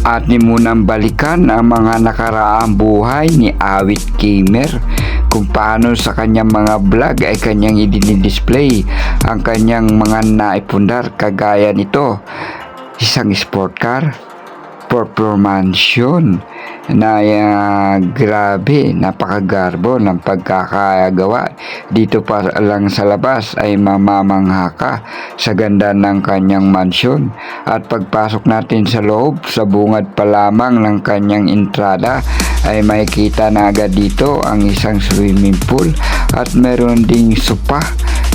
Atin munang balikan ang mga nakaraang buhay ni Awit Gamer, kung paano sa kanyang mga vlog ay kanyang i-display ang kanyang mga naipundar, kagaya nito, isang sport car, performance yun na grabe, napakagarbo ng pagkakagawa. Dito pa lang sa labas ay mamamangha ka sa ganda ng kanyang mansyon, at pagpasok natin sa loob, sa bungad pa lamang ng kanyang entrada ay makikita na agad dito ang isang swimming pool, at meron ding sopa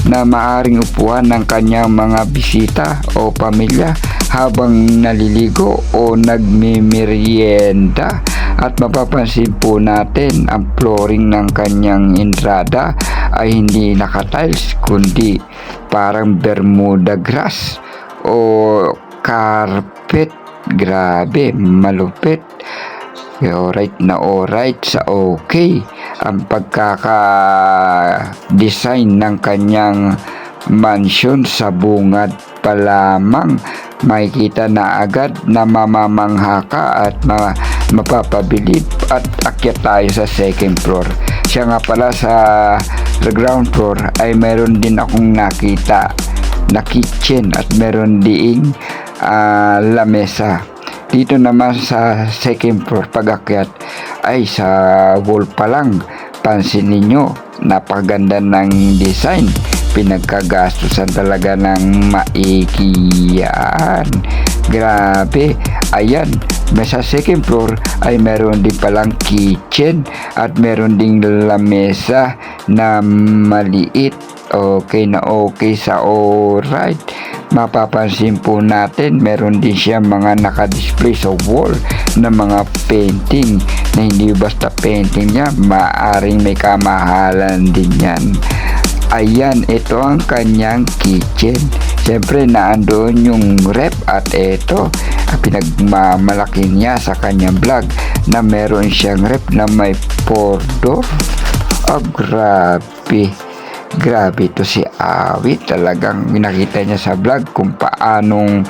na maaring upuan ng kanyang mga bisita o pamilya habang naliligo o nagmimerienda. At mapapansin po natin ang flooring ng kanyang entrada ay hindi naka-tiles, kundi parang Bermuda grass o carpet. Grabe, malupit. Alright na alright sa okay ang pagkaka-design ng kanyang mansion. Sa bungad pa lamang makikita na agad na mamamangha ka at mapapabilib. At akyat tayo sa second floor. Siya nga pala, sa ground floor ay meron din akong nakita na kitchen at meron ding lamesa. Dito naman sa second floor, pag-akyat ay sa wall pa lang, pansin ninyo, napaganda ng design. Pinagkagastusan talaga ng maikiyan. Grabe. Ayan, sa second floor ay meron din palang kitchen at meron ding lamesa na maliit. Okay na okay sa alright. Mapapansin po natin meron din siya mga nakadisplay sa wall na mga painting na hindi basta painting niya, maaring may kamahalan din yan. Ayan, ito ang kanyang kitchen. Siyempre naandoon yung rep, at ito ang pinagmamalaki niya sa kanyang vlog na meron siyang rep na may 4 door. Grabe. Grabe ito si Awit. Talagang nakita niya sa vlog kung paanong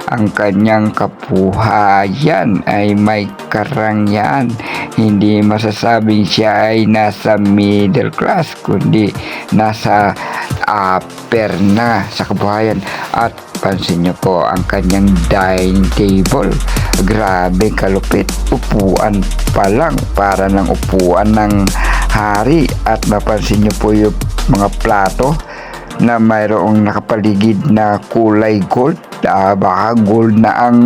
ang kanyang kabuhayan ay may karangyaan. Hindi masasabing siya ay nasa middle class, kundi nasa upper na sa kabuhayan. At pansin niyo po ang kanyang dining table. Grabe kalupit. Upuan pa lang, para ng upuan ng hari. At mapansin niyo po yung mga plato na mayroong nakapaligid na kulay gold. Baka gold na ang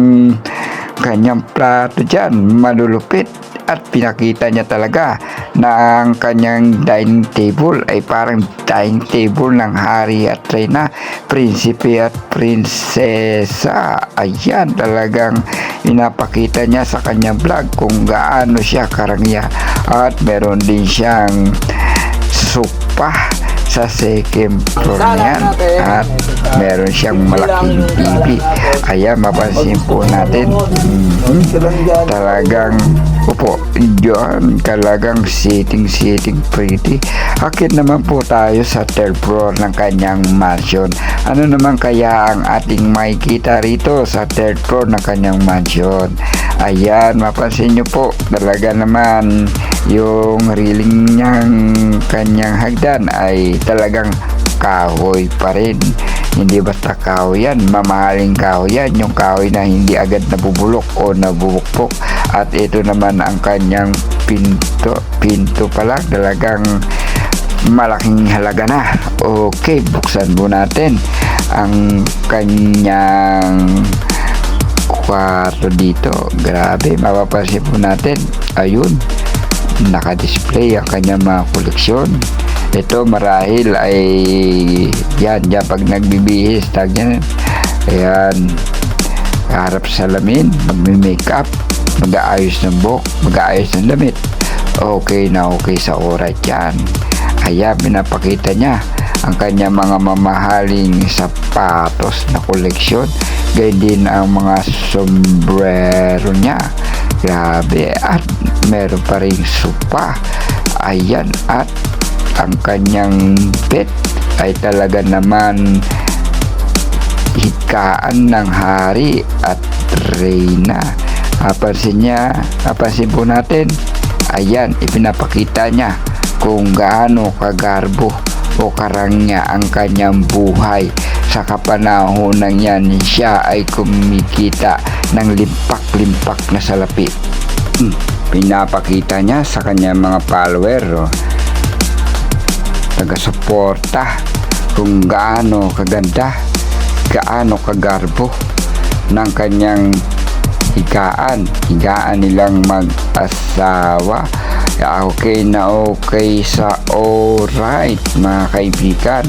kanyang plato dyan. Malulupit. At pinakita niya talaga na ang kanyang dining table ay parang dining table ng hari at reyna, prinsipe at prinsesa. Ayan, talagang pinapakita niya sa kanyang vlog kung gaano siya karangya. At meron din siyang sopa sa second floor niyan, at meron siyang malaking TV. Ayan, mapansin po natin, talagang upo diyan, talagang sitting pretty. Akit naman po tayo sa third floor ng kanyang mansion. Ano naman kaya ang ating makikita rito sa third floor ng kanyang mansion? Ayan, mapansin nyo po, talaga naman yung railing niyang kanyang hagdan ay talagang kahoy pa rin. Hindi basta kahoy yan, mamahaling kahoy yan, yung kahoy na hindi agad nabubulok o nabubukpok. At ito naman ang kanyang pinto pala, talagang malaking halaga na. Okay, buksan po natin ang kanyang kwarto dito. Grabe, mapapansin po natin, ayun, nakadisplay ang kanyang mga koleksyon. Ito marahil ay yan pag nagbibihis, tag yan. Ayan, harap sa salamin, magmi-makeup, mag-aayos ng buhok, mag-aayos ng damit. Okay na okay sa oras yan. Ayan, pinapakita niya ang kanyang mga mamahaling sapatos na koleksyon. Gayun din ang mga sombrero niya. Grabe. At meron pa rin sopa. Ayan, at ang kanyang bed ay talaga naman hikaan ng hari at reyna. Napansin po natin, ayan, ipinapakita niya kung gaano kagarbo o karangya ang kanyang buhay sa kapanahonan yan. Siya ay kumikita ng limpak-limpak na salapi. Pinapakita niya sa kanyang mga follower, taga-suporta, kung gaano kaganda, gaano kagarbo ng kanyang higaan nilang mag-asawa. Okay na okay sa alright, mga kaibigan.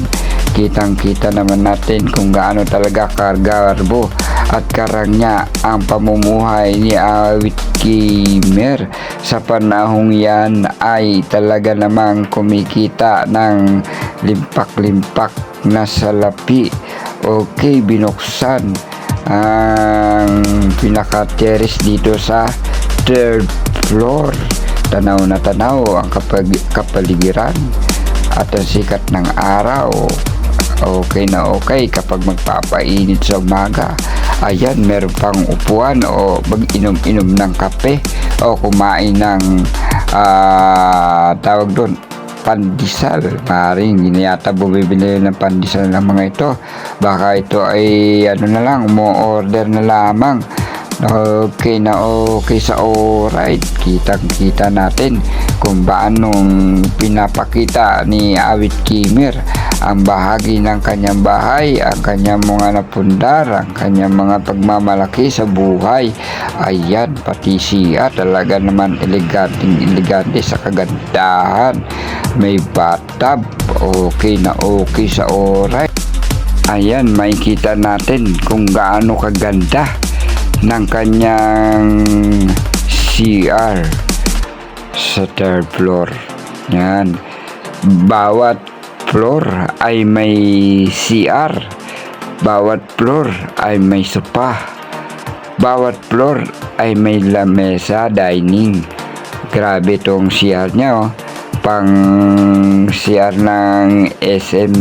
Kitang-kita naman natin kung gaano talaga kagarbo at karangya ang pamumuhay ni Awit Gamer. Sa panahong yan ay talaga namang kumikita ng limpak-limpak na salapi. Okay, binuksan ang pinaka-terrace dito sa 3rd floor. Tanaw na tanaw ang kapaligiran at ang sikat ng araw. Okay na okay kapag magpapainit sa umaga. Ayan, meron pang upuan o mag-inom-inom ng kape o kumain ng tawag doon, pandesal. Maring yata bumibili ng pandesal ng mga ito. Baka ito ay ano na lang, mo-order na lamang. Okay na okay sa alright. Kitang-kita natin kung paanong pinapakita ni Awit Gamer ang bahagi ng kanyang bahay, ang kanyang mga napundar, ang kanyang mga pagmamalaki sa buhay. Ayan, pati siya talaga naman elegante sa kagandahan. May bathtub. Okay na okay sa alright. Ayan, makikita natin kung gaano kaganda ng kanyang CR sa 3rd floor. Yan, bawat floor ay may CR, bawat floor ay may sopa, bawat floor ay may lamesa dining. Grabe tong CR niya, pang CR ng SM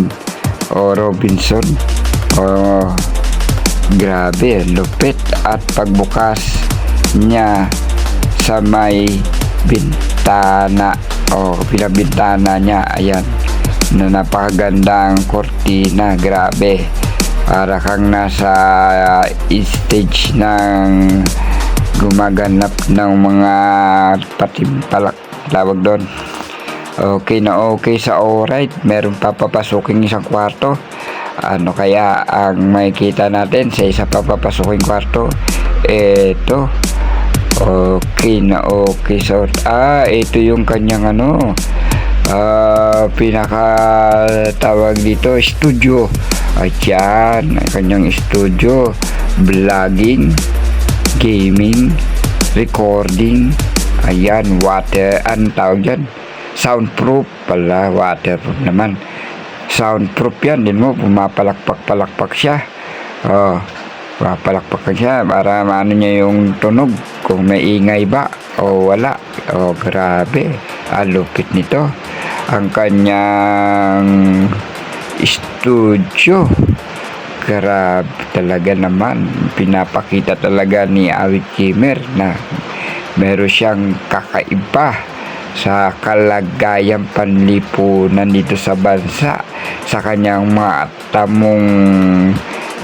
o Robinson. Grabe, lupit. At pagbukas niya sa may bintana o pinabintana niya, ayan, na napakagandang kortina. Grabe, para kang nasa stage ng gumaganap ng mga patimpalak, tawag doon. Okay na okay sa alright. Meron pa papasuking isang kwarto. Ano kaya ang makikita natin sa isa pa papasuking kwarto? Ito. Okay na okay sa ito yung kanyang pinaka tawag dito, studio. Ayan, kanyang studio, vlogging, gaming, recording. Ayan, water, ang tawag dyan, soundproof pala, waterproof naman. Soundproof yan, din mo, pumapalakpak-palakpak siya. Pumapalakpak siya para maano niya yung tunog, kung may ingay ba o wala. Grabe, lupit nito ang kanyang studio. Grabe talaga naman, pinapakita talaga ni Awit Gamer na meron siyang kakaiba sa kalagayang panlipunan dito sa bansa, sa kanyang mga tamong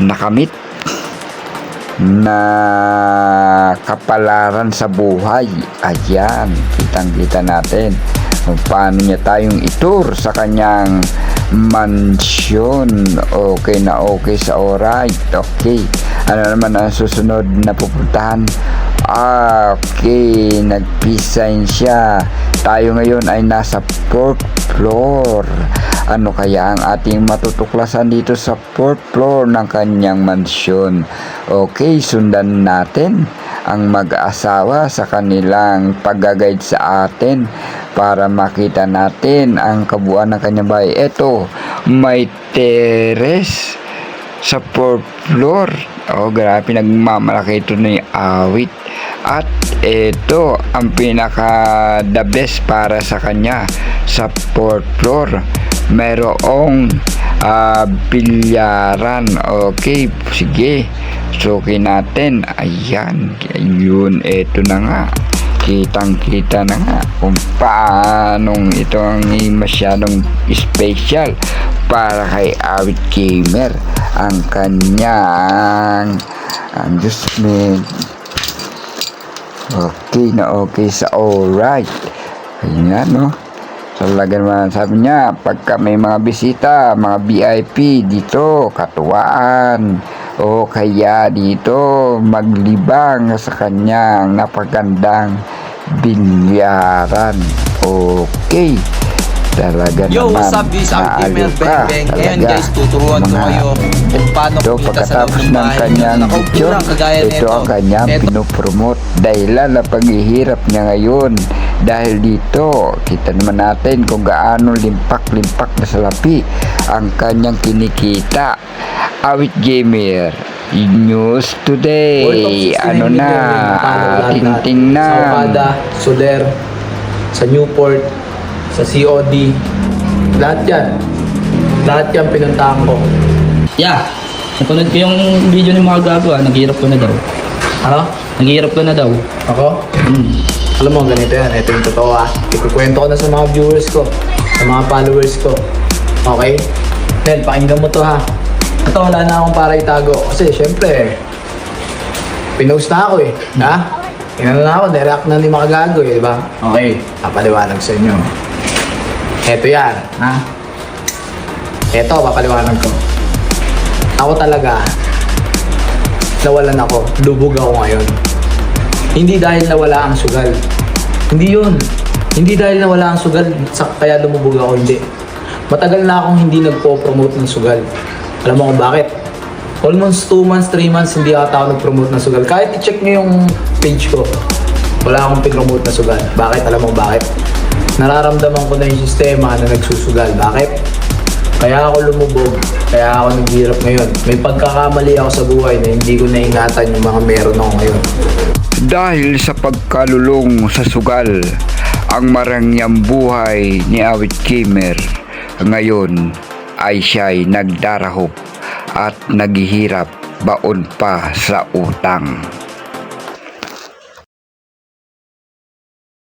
nakamit na kapalaran sa buhay. Ayan, kitang-kita natin kung paano niya tayong itur sa kanyang mansyon. Okay na okay sa alright. Okay, ano naman ang susunod na pupuntahan? Okay, nag-peace siya. Tayo ngayon ay nasa 4th floor. Ano kaya ang ating matutuklasan dito sa 4th floor ng kanyang mansyon? Okay, sundan natin ang mag-asawa sa kanilang pag-guide sa atin para makita natin ang kabuuan ng kanyang bahay. Ito, may terrace sa 4th floor. Grabe, nagmamalaki ito ni Awit. At ito ang pinaka the best para sa kanya sa 4th floor. Mayroong bilyaran. Okay, sige. Sukin natin. Ayan. Yun, eto na nga. Kitang-kita na nga kung paanong ito ang masyadong special para kay Awit Gamer. Ang kanyang adjustment. Okay na okay sa alright. Ayan, no? Talaga naman, sabi niya, pagka may mga bisita, mga VIP dito, katuwaan, o kaya dito, maglibang sa kanyang napagandang bilyaran. Okay. Talaga Yo, naman, what's up? This is Gamer naaliw ka. Beng Beng. Ngayon Talaga, guys, tuturuan ko mga kayo kung paano ito, kumita sa loob pagkatapos ng ng bahay. kanyang video, Nakaupunan kagaya ito nito. ang kanyang Ito. pinopromote dahilan na paghihirap niya ngayon. Dahil dito, kita naman natin kung gaano limpak-limpak na salapi ang kanyang kinikita. Awit Gamer News Today. Ano na, ating na. Sa Okada, Soder, sa Newport, sa COD, lahat yan pinuntahan ko. Yeah, napanood ko yung video ng mga gago naghihirap ko na daw. Ano? Naghihirap ko na daw. Ako? Alam mo, ganito yan. Ito yung totoo Ikukwento ko na sa mga viewers ko, sa mga followers ko. Okay? Nel, pakinggan mo to Ito, wala na akong para itago. Kasi, syempre, pinost na ako Ha? Inano na ako, nireact na ni mga gago di ba? Okay, papaliwanag sa inyo. Ito yan, Ito, papaliwanag ko. Ako talaga, nawalan ako. Lubog ako ngayon. Hindi dahil nawala ang sugal. Hindi yun. Hindi dahil nawala ang sugal, kaya lumubog ako, hindi. Matagal na akong hindi nagpo-promote ng sugal. Alam mo kung bakit? Almost 2 months, 3 months, hindi ata ako nag-promote ng sugal. Kahit i-check nyo yung page ko, wala akong pinromote na sugal. Bakit? Alam mo bakit? Nararamdaman ko na yung sistema na nagsusugal. Bakit? Kaya ako lumubog, kaya ako naghihirap ngayon. May pagkakamali ako sa buhay na hindi ko naingatan yung mga meron ako ngayon. Dahil sa pagkalulong sa sugal, ang marangyang buhay ni Awit Gamer ngayon ay siya'y nagdarahop at naghihirap baon pa sa utang.